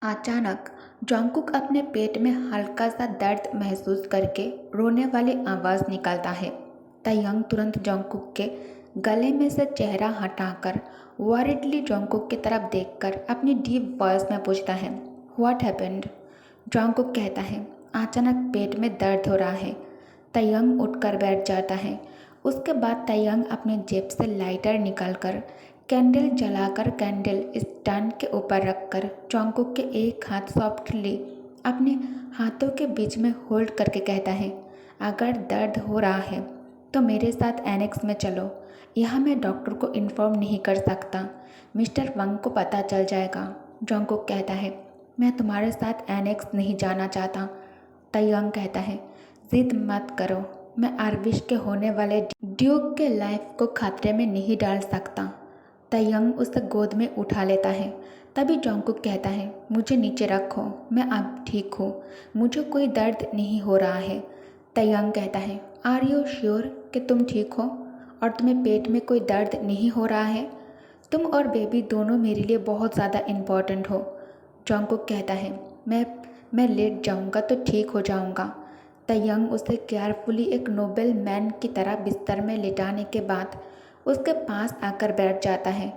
अचानक जॉन्गकुक अपने पेट में हल्का सा दर्द महसूस करके रोने वाली आवाज़ निकालता है। तयंग तुरंत जॉन्गकुक के गले में से चेहरा हटाकर वॉरिडली जॉन्गकुक की तरफ देखकर अपनी डीप वॉइस में पूछता है, व्हाट हैपेंड? जॉन्गकुक कहता है, अचानक पेट में दर्द हो रहा है। तयंग उठकर बैठ जाता है। उसके बाद तयंग अपने जेब से लाइटर निकालकर कैंडल जलाकर कैंडल स्टैंड के ऊपर रखकर जॉन्गकुक के एक हाथ सॉफ्टली अपने हाथों के बीच में होल्ड करके कहता है, अगर दर्द हो रहा है तो मेरे साथ एनेक्स में चलो। यहाँ मैं डॉक्टर को इन्फॉर्म नहीं कर सकता, मिस्टर वंग को पता चल जाएगा। जॉन्गकुक कहता है, मैं तुम्हारे साथ एनेक्स नहीं जाना चाहता। तयंग कहता है, जिद मत करो, मैं आरविश के होने वाले ड्यूक के लाइफ को खतरे में नहीं डाल सकता। तयंग उसे गोद में उठा लेता है। तभी जॉन्गकुक कहता है, मुझे नीचे रखो, मैं अब ठीक हूँ, मुझे कोई दर्द नहीं हो रहा है। तयंग कहता है, आर यू श्योर कि तुम ठीक हो और तुम्हें पेट में कोई दर्द नहीं हो रहा है? तुम और बेबी दोनों मेरे लिए बहुत ज़्यादा इम्पोर्टेंट हो। जॉन्गकुक कहता है, मैं लेट जाऊँगा तो ठीक हो जाऊँगा। तयंग उसे केयरफुली एक नोबेल मैन की तरह बिस्तर में लिटाने के बाद उसके पास आकर बैठ जाता है।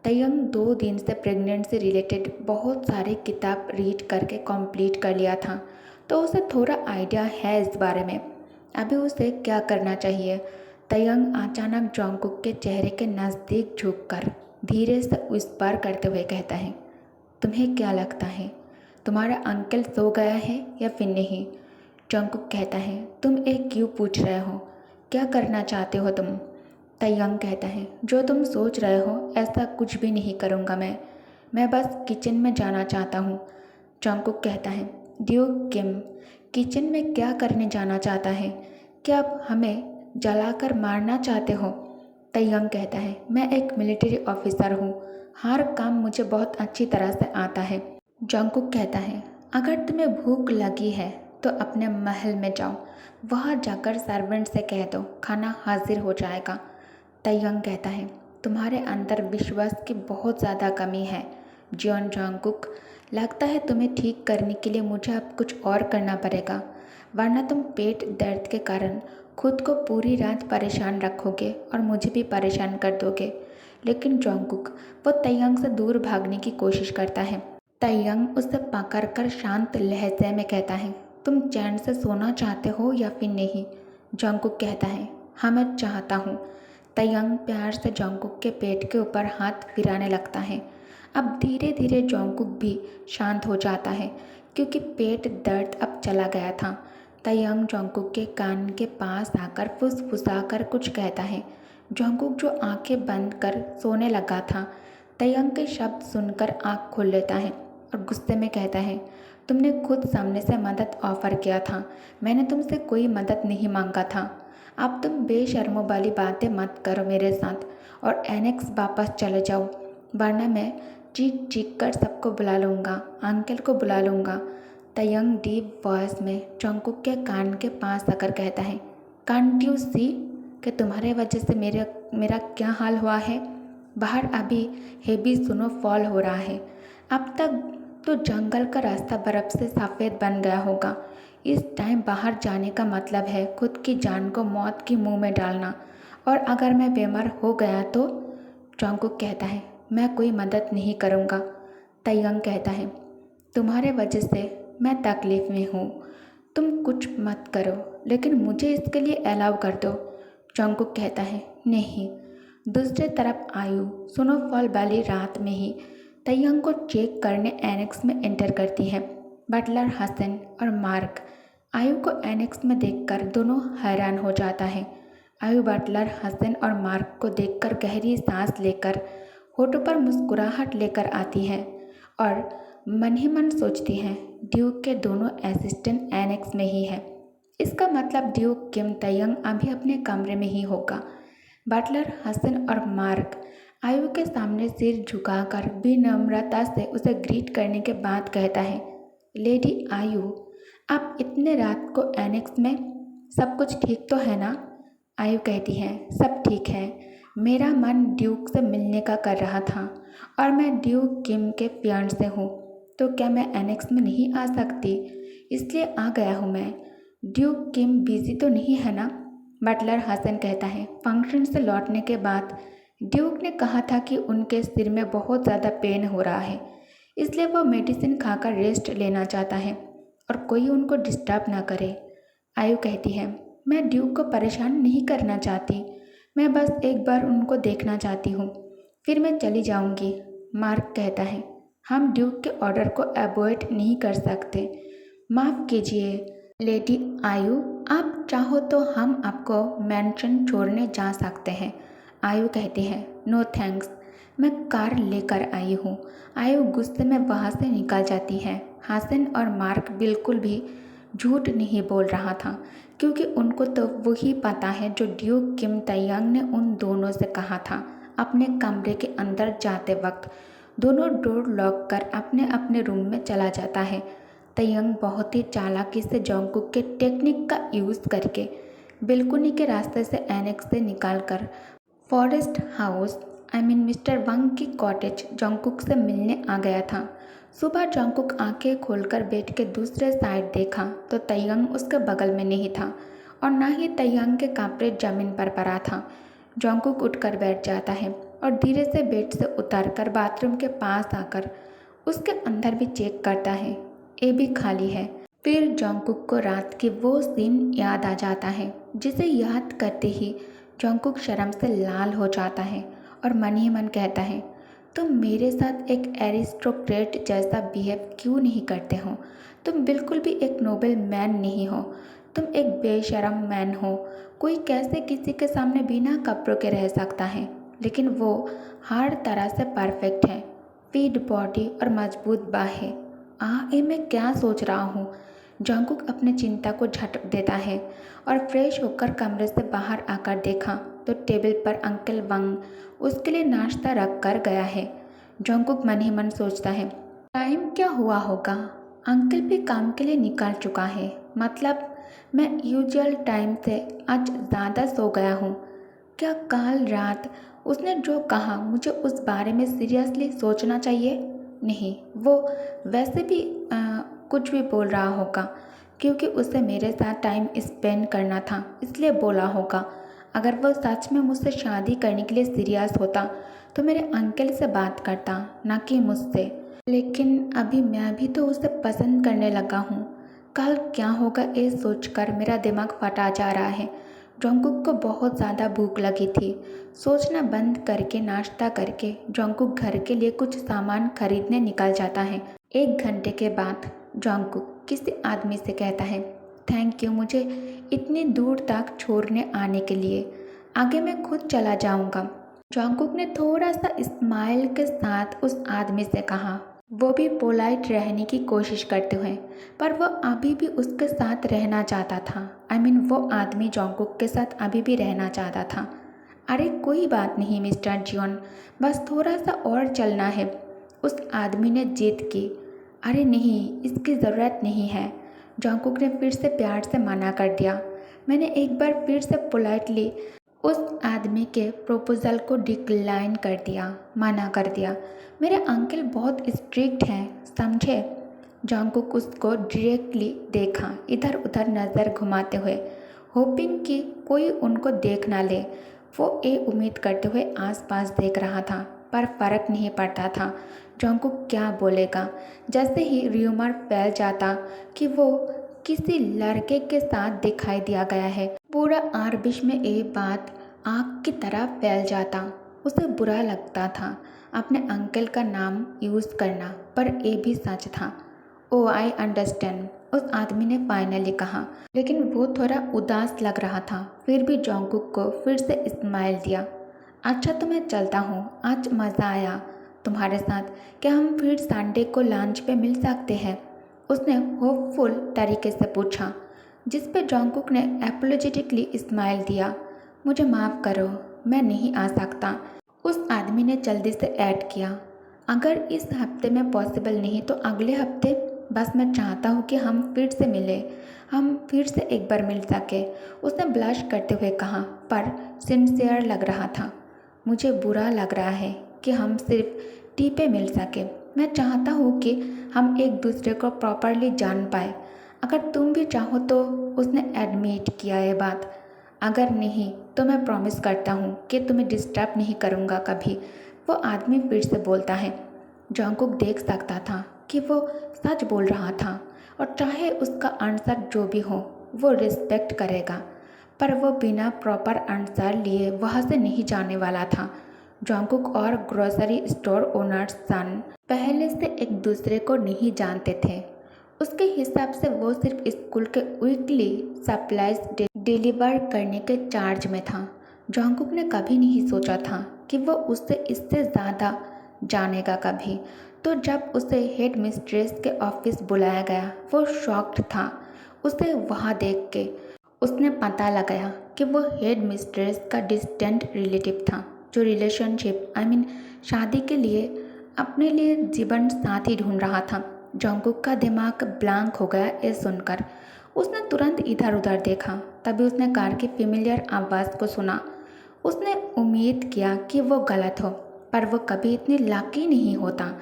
तयंग 2 दिन से प्रेगनेंट से रिलेटेड बहुत सारी किताब रीड करके कंप्लीट कर लिया था, तो उसे थोड़ा आइडिया है इस बारे में। अभी उसे क्या करना चाहिए। तयंग अचानक जॉन्गकुक के चेहरे के नज़दीक झुककर धीरे से विस्पर करते हुए कहता है, तुम्हें क्या लगता है, तुम्हारा अंकल सो गया है या फिर नहीं? जॉन्गकुक कहता है, तुम एक क्यों पूछ रहे हो, क्या करना चाहते हो तुम? तयंग कहता है, जो तुम सोच रहे हो ऐसा कुछ भी नहीं करूँगा मैं बस किचन में जाना चाहता हूँ। जॉन्गकुक कहता है, ड्यूक किम किचन में क्या करने जाना चाहता है? क्या आप हमें जलाकर मारना चाहते हो? तयंग कहता है, मैं एक मिलिट्री ऑफिसर हूँ, हर काम मुझे बहुत अच्छी तरह से आता है। जॉन्गकुक कहता है, अगर तुम्हें भूख लगी है तो अपने महल में जाओ, वहाँ जाकर सर्वेंट से कह दो खाना हाजिर हो जाएगा। तयंग कहता है, तुम्हारे अंदर विश्वास की बहुत ज़्यादा कमी है जॉन जॉन्गकुक। लगता है तुम्हें ठीक करने के लिए मुझे अब कुछ और करना पड़ेगा, वरना तुम पेट दर्द के कारण खुद को पूरी रात परेशान रखोगे और मुझे भी परेशान कर दोगे। लेकिन जॉन्गकुक वो तयंग से दूर भागने की कोशिश करता है। तयंग उसे पकड़कर शांत लहजे में कहता है, तुम चैन से सोना चाहते हो या फिर नहीं? जॉन्गकुक कहता है, हाँ मैं चाहता हूँ। तयंग प्यार से जॉन्गकुक के पेट के ऊपर हाथ फिराने लगता है। अब धीरे धीरे जॉन्गकुक भी शांत हो जाता है क्योंकि पेट दर्द अब चला गया था। तयंग जॉन्गकुक के कान के पास आकर फुसफुसाकर कुछ कहता है। जॉन्गकुक जो आंखें बंद कर सोने लगा था, तयंग के शब्द सुनकर आँख खोल लेता है और गुस्से में कहता है, तुमने खुद सामने से मदद ऑफर किया था, मैंने तुमसे कोई मदद नहीं मांगा था। अब तुम बेशर्मों वाली बातें मत करो मेरे साथ और एनेक्स वापस चले जाओ, वरना मैं चीख चीख कर सबको बुला लूँगा, अंकल को बुला लूँगा। तयंग डीप वॉइस में जॉन्गकुक के कान के पास आकर कहता है, कांट यू सी कि तुम्हारे वजह से मेरा क्या हाल हुआ है? बाहर अभी हेवी स्नोफॉल हो रहा है, अब तक तो जंगल का रास्ता बर्फ़ से सफ़ेद बन गया होगा। इस टाइम बाहर जाने का मतलब है खुद की जान को मौत के मुंह में डालना, और अगर मैं बीमार हो गया तो? जॉन्गकुक कहता है, मैं कोई मदद नहीं करूँगा। तयंग कहता है, तुम्हारे वजह से मैं तकलीफ़ में हूँ, तुम कुछ मत करो, लेकिन मुझे इसके लिए अलाउ कर दो। जॉन्गकुक कहता है, नहीं। दूसरी तरफ आयु स्नोफॉल वाली रात में ही तयंग को चेक करने एनेक्स में एंटर करती है। बटलर हसन और मार्क आयु को एनेक्स में देखकर दोनों हैरान हो जाता है। आयु बटलर हसन और मार्क को देखकर गहरी सांस लेकर होठों पर मुस्कुराहट लेकर आती है और मन ही मन सोचती है, ड्यूक के दोनों असिस्टेंट एनेक्स में ही है, इसका मतलब ड्यूक किम तयंग अभी अपने कमरे में ही होगा। बटलर हसन और मार्क आयु के सामने सिर झुकाकर विनम्रता से उसे ग्रीट करने के बाद कहता है, लेडी आयु, आप इतने रात को एनेक्स में, सब कुछ ठीक तो है ना? आयु कहती है, सब ठीक है, मेरा मन ड्यूक से मिलने का कर रहा था और मैं ड्यूक किम के फियांसे हूँ। तो क्या मैं एनेक्स में नहीं आ सकती? इसलिए आ गया हूँ मैं। ड्यूक किम बिजी तो नहीं है ना? बटलर हसन कहता है। फंक्शन से लौटने के बाद ड्यूक ने कहा था कि उनके सिर में बहुत ज़्यादा पेन हो रहा है, इसलिए वो मेडिसिन खाकर रेस्ट लेना चाहता है और कोई उनको डिस्टर्ब ना करे। आयु कहती है, मैं ड्यूक को परेशान नहीं करना चाहती, मैं बस एक बार उनको देखना चाहती हूँ, फिर मैं चली जाऊँगी। मार्क कहता है, हम ड्यूक के ऑर्डर को अवॉइड नहीं कर सकते। माफ़ कीजिए लेडी आयु, आप चाहो तो हम आपको मेंशन छोड़ने जा सकते हैं। आयु कहती है, नो थैंक्स, मैं कार लेकर आई हूँ। आयु गुस्से में वहाँ से निकल जाती है। हसन और मार्क बिल्कुल भी झूठ नहीं बोल रहा था, क्योंकि उनको तो वही पता है जो ड्यूक किम तैयांग ने उन दोनों से कहा था। अपने कमरे के अंदर जाते वक्त दोनों डोर लॉक कर अपने अपने रूम में चला जाता है। तैयांग बहुत ही चालाकी से जोंगकुक के टेक्निक का यूज़ करके बेलकुनी के रास्ते से एनेक्स से निकालकर फॉरेस्ट हाउस मिस्टर वंग की कॉटेज जोंगकुक से मिलने आ गया था। सुबह जोंगकुक आंखें खोलकर बेड के दूसरे साइड देखा तो तैयांग उसके बगल में नहीं था और ना ही तैयांग के कपड़े जमीन पर पड़ा था। जोंगकुक उठकर बैठ जाता है और धीरे से बेड से उतरकर बाथरूम के पास आकर उसके अंदर भी चेक करता है, ये भी खाली है। फिर जोंगकुक को रात की वो सीन याद आ जाता है, जिसे याद करते ही जोंगकुक शर्म से लाल हो जाता है और मन ही मन कहता है, तुम मेरे साथ एक एरिस्टोक्रेट जैसा बिहेव क्यों नहीं करते हो? तुम बिल्कुल भी एक नोबल मैन नहीं हो, तुम एक बेशरम मैन हो। कोई कैसे किसी के सामने बिना कपड़ों के रह सकता है? लेकिन वो हर तरह से परफेक्ट है, फिट बॉडी और मजबूत बाहें। ये मैं क्या सोच रहा हूँ? जोंगकुक अपने चिंता को झटक देता है और फ्रेश होकर कमरे से बाहर आकर देखा तो टेबल पर अंकल वंग उसके लिए नाश्ता रख कर गया है। जोंगकुक मन ही मन सोचता है, टाइम क्या हुआ होगा? अंकल भी काम के लिए निकल चुका है, मतलब मैं यूजुअल टाइम से आज ज़्यादा सो गया हूँ। क्या कल रात उसने जो कहा मुझे उस बारे में सीरियसली सोचना चाहिए? नहीं, वो वैसे भी कुछ भी बोल रहा होगा, क्योंकि उसे मेरे साथ टाइम स्पेंड करना था इसलिए बोला होगा। अगर वो सच में मुझसे शादी करने के लिए सीरियस होता तो मेरे अंकल से बात करता, ना कि मुझसे। लेकिन अभी मैं भी तो उसे पसंद करने लगा हूँ। कल क्या होगा ये सोचकर मेरा दिमाग फटा जा रहा है। जोंगकुक को बहुत ज़्यादा भूख लगी थी। सोचना बंद करके नाश्ता करके जोंगकुक घर के लिए कुछ सामान खरीदने निकल जाता है। 1 घंटे के बाद जोंगकुक किसी आदमी से कहता है, थैंक यू मुझे इतनी दूर तक छोड़ने आने के लिए, आगे मैं खुद चला जाऊंगा। जोंगकुक ने थोड़ा सा स्माइल के साथ उस आदमी से कहा, वो भी पोलाइट रहने की कोशिश करते हुए, पर वो अभी भी उसके साथ रहना चाहता था। वो आदमी जोंगकुक के साथ अभी भी रहना चाहता था। अरे कोई बात नहीं मिस्टर जियोन, बस थोड़ा सा और चलना है, उस आदमी ने जिद की। अरे नहीं, इसकी ज़रूरत नहीं है, जोंगकुक ने फिर से प्यार से मना कर दिया। मैंने एक बार फिर से पोलाइटली उस आदमी के प्रपोजल को डिक्लाइन कर दिया, मना कर दिया। मेरे अंकल बहुत स्ट्रिक्ट हैं, समझे? जोंगकुक उसको डायरेक्टली देखा, इधर उधर नज़र घुमाते हुए, होपिंग कि कोई उनको देख ना ले। वो ये उम्मीद करते हुए आसपास देख रहा था, पर फर्क नहीं पड़ता था जोंगकुक क्या बोलेगा। जैसे ही र्यूमर फैल जाता कि वो किसी लड़के के साथ दिखाई दिया गया है, पूरा आरबिश में ये बात आग की तरह फैल जाता। उसे बुरा लगता था अपने अंकल का नाम यूज़ करना, पर ये भी सच था। ओ आई अंडरस्टैंड, उस आदमी ने फाइनली कहा, लेकिन वो थोड़ा उदास लग रहा था। फिर भी जोंगकुक को फिर से स्माइल दिया। अच्छा तो मैं चलता हूँ, आज मज़ा आया तुम्हारे साथ, क्या हम फिर संडे को लंच पे मिल सकते हैं? उसने होपफुल तरीके से पूछा, जिस पे जोंगकुक ने एपोलोजेटिकली स्माइल दिया। मुझे माफ़ करो, मैं नहीं आ सकता, उस आदमी ने जल्दी से ऐड किया। अगर इस हफ्ते में पॉसिबल नहीं तो अगले हफ्ते, बस मैं चाहता हूँ कि हम फिर से मिलें, हम फिर से एक बार मिल सके। उसने ब्लश करते हुए कहा, पर सिंसियर लग रहा था। मुझे बुरा लग रहा है कि हम सिर्फ टी पे मिल सके। मैं चाहता हूँ कि हम एक दूसरे को प्रॉपरली जान पाए। अगर तुम भी चाहो तो। उसने एडमिट किया ये बात। अगर नहीं तो मैं प्रॉमिस करता हूँ कि तुम्हें डिस्टर्ब नहीं करूँगा कभी, वो आदमी फिर से बोलता है। जॉन्गकुक देख सकता था कि वो सच बोल रहा था और चाहे उसका आंसर जो भी हो वो रिस्पेक्ट करेगा, पर वो बिना प्रॉपर आंसर लिए वहाँ से नहीं जाने वाला था। जॉन्गकुक और ग्रोसरी स्टोर ओनर सन पहले से एक दूसरे को नहीं जानते थे। उसके हिसाब से वो सिर्फ स्कूल के वीकली सप्लाईज डिलीवर करने के चार्ज में था। जॉन्गकुक ने कभी नहीं सोचा था कि वो उससे इससे ज़्यादा जानेगा कभी। तो जब उसे हेड मिस्ट्रेस के ऑफिस बुलाया गया वो शॉक्ड था। उसे वहाँ देख के उसने पता लगाया कि वो हेड मिस्ट्रेस का डिस्टेंट रिलेटिव था, जो रिलेशनशिप शादी के लिए अपने लिए जीवन साथी ढूंढ रहा था। जॉन्गकुक का दिमाग ब्लैंक हो गया ये सुनकर। उसने तुरंत इधर उधर देखा, तभी उसने कार की फेमिलियर आवाज़ को सुना। उसने उम्मीद किया कि वो गलत हो, पर वो कभी इतनी लकी नहीं होता।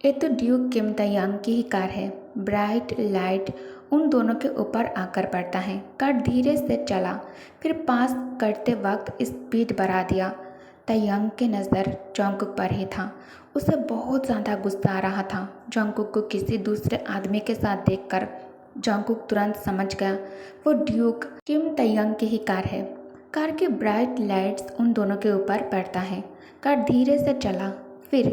ये तो ड्यूक किम तयंग की ही कार है। ब्राइट लाइट उन दोनों के ऊपर आकर पड़ता है। कार धीरे से चला, फिर पास करते वक्त स्पीड बढ़ा दिया। तयंग की नज़र जॉन्गकुक पर ही था। उसे बहुत ज़्यादा गुस्सा आ रहा था जॉन्गकुक को किसी दूसरे आदमी के साथ देखकर। जॉन्गकुक तुरंत समझ गया वो ड्यूक किम तयंग की ही कार है। कार की ब्राइट लाइट्स उन दोनों के ऊपर पड़ता है। कार धीरे से चला, फिर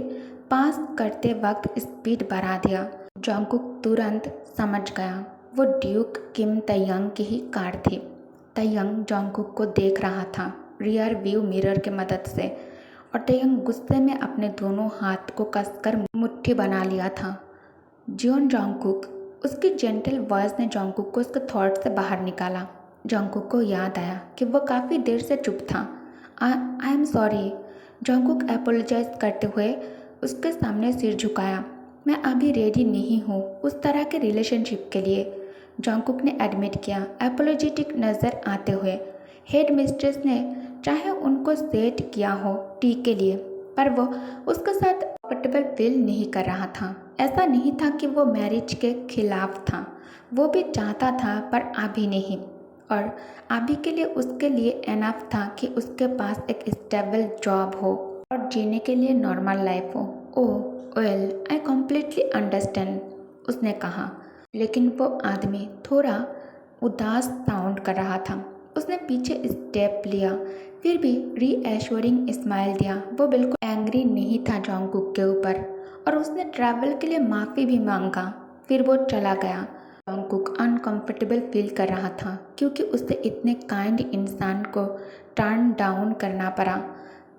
पास करते वक्त स्पीड बढ़ा दिया। जॉन्गकुक तुरंत समझ गया वो ड्यूक किम तयंग की ही कार थी। तयंग जॉन्गकुक को देख रहा था रियर व्यू मिरर की मदद से, और तयंग गुस्से में अपने दोनों हाथ को कसकर मुट्ठी बना लिया था। जियोन जॉन्गकुक, उसकी जेंटल वॉइस ने जॉन्गकुक को उसके थॉट से बाहर निकाला। जॉन्गकुक को याद आया कि वो काफ़ी देर से चुप था। आई एम सॉरी, जॉन्गकुक एपोलोजाइज करते हुए उसके सामने सिर झुकाया। मैं अभी रेडी नहीं हूँ उस तरह के रिलेशनशिप के लिए, जॉन्गकुक ने एडमिट किया एपोलोजेटिक नज़र आते हुए। हेड मिस्ट्रेस ने चाहे उनको सेट किया हो टी के लिए, पर वो उसके साथ कंफर्टेबल फील नहीं कर रहा था। ऐसा नहीं था कि वो मैरिज के खिलाफ था, वो भी चाहता था पर अभी नहीं, और अभी के लिए उसके लिए एनफ था कि उसके पास एक स्टेबल जॉब हो और जीने के लिए नॉर्मल लाइफ हो। ओह वेल, आई कम्प्लीटली अंडरस्टैंड, उसने कहा, लेकिन वो आदमी थोड़ा उदास साउंड कर रहा था। उसने पीछे स्टेप लिया, फिर भी रीएश्योरिंग स्माइल दिया। वो बिल्कुल एंग्री नहीं था जॉन्गकुक के ऊपर, और उसने ट्रैवल के लिए माफ़ी भी मांगा। फिर वो चला गया। जॉन्गकुक अनकंफर्टेबल फील कर रहा था क्योंकि उसे इतने काइंड इंसान को टर्न डाउन करना पड़ा,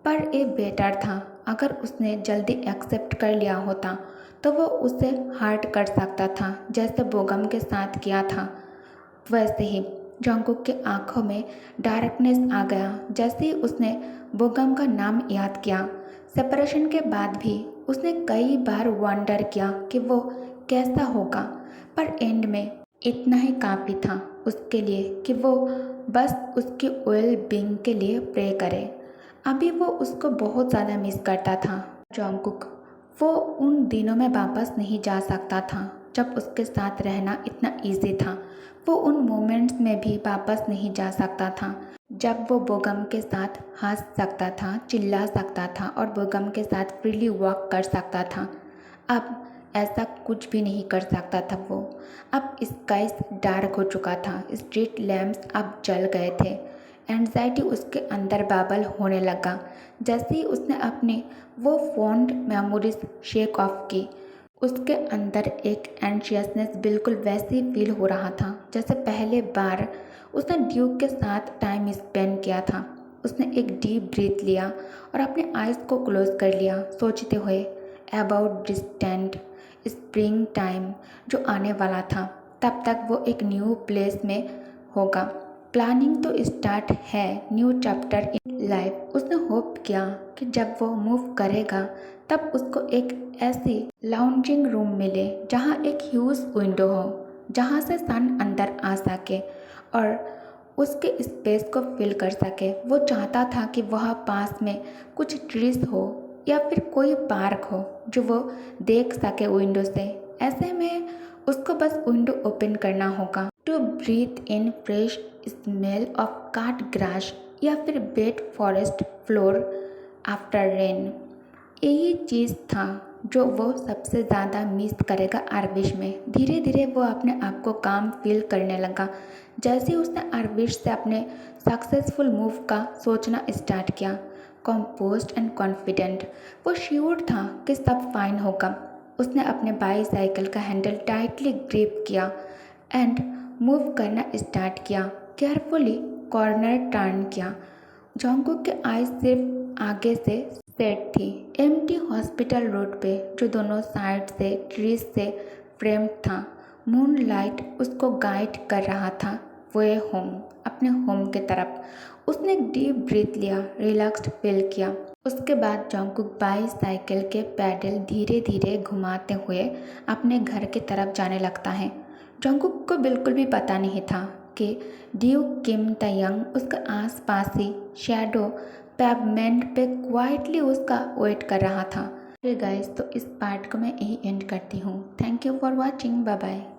पर ये बेटर था अगर उसने जल्दी एक्सेप्ट कर लिया होता तो वो उसे हर्ट कर सकता था, जैसे बोगम के साथ किया था। वैसे ही जॉन्गकुक के आंखों में डार्कनेस आ गया जैसे ही उसने बोगम का नाम याद किया। सेपरेशन के बाद भी उसने कई बार वंडर किया कि वो कैसा होगा, पर एंड में इतना ही काफ़ी था उसके लिए कि वो बस उसकी वेल बीइंग के लिए प्रे करे। अभी वो उसको बहुत ज़्यादा मिस करता था। जॉन्गकुक, वो उन दिनों में वापस नहीं जा सकता था जब उसके साथ रहना इतना इजी था। वो उन मोमेंट्स में भी वापस नहीं जा सकता था जब वो बोगम के साथ हंस सकता था, चिल्ला सकता था और बोगम के साथ फ्रीली वॉक कर सकता था। अब ऐसा कुछ भी नहीं कर सकता था वो। अब स्काई डार्क हो चुका था, स्ट्रीट लैम्प्स अब जल गए थे। एंजाइटी उसके अंदर बाबल होने लगा जैसे ही उसने अपने वो फॉन्ड मेमोरीज शेक ऑफ की। उसके अंदर एक एंशियसनेस बिल्कुल वैसे ही फील हो रहा था जैसे पहले बार उसने ड्यूक के साथ टाइम स्पेंड किया था। उसने एक डीप ब्रीथ लिया और अपने आइज़ को क्लोज कर लिया, सोचते हुए अबाउट डिस्टेंट स्प्रिंग टाइम जो आने वाला था। तब तक वो एक न्यू प्लेस में होगा। प्लानिंग तो स्टार्ट है, न्यू चैप्टर इन लाइफ। उसने होप किया कि जब वो मूव करेगा तब उसको एक ऐसी लाउंजिंग रूम मिले जहाँ एक ह्यूज विंडो हो, जहाँ से सन अंदर आ सके और उसके स्पेस को फिल कर सके। वो चाहता था कि वहाँ पास में कुछ ट्रीज हो या फिर कोई पार्क हो जो वो देख सके विंडो से। ऐसे में उसको बस विंडो ओपन करना होगा to breathe in fresh smell of cut grass या फिर wet forest floor after rain. यही चीज़ था जो वो सबसे ज़्यादा मिस करेगा आरविश में। धीरे धीरे वो अपने आप को काम फील करने लगा। जैसे उसने आरविश से अपने सक्सेसफुल मूव का सोचना स्टार्ट किया, कंपोज्ड एंड कॉन्फिडेंट, वो श्योर था कि सब फाइन होगा। उसने अपने बाईसाइकिल का हैंडल टाइटली ग्रिप किया एंड मूव करना स्टार्ट किया। केयरफुली कॉर्नर टर्न किया। जॉन्गकुक के आइज सिर्फ आगे से सेट थी, एम्प्टी हॉस्पिटल रोड पे जो दोनों साइड से ट्रीज से फ्रेम्ड था। मूनलाइट उसको गाइड कर रहा था वे होम, अपने होम के तरफ। उसने एक डीप ब्रीथ लिया, रिलैक्स्ड फील किया। उसके बाद जॉन्गकुक बाईसाइकिल के पैडल धीरे धीरे घुमाते हुए अपने घर की तरफ जाने लगता है। जॉन्गकुक को बिल्कुल भी पता नहीं था कि ड्यूक किम तयंग उसका आसपास ही शैडो पेवमेंट पे क्वाइटली उसका वेट कर रहा था। गाइस, तो इस पार्ट को मैं यही एंड करती हूँ। Thank you for watching. Bye bye.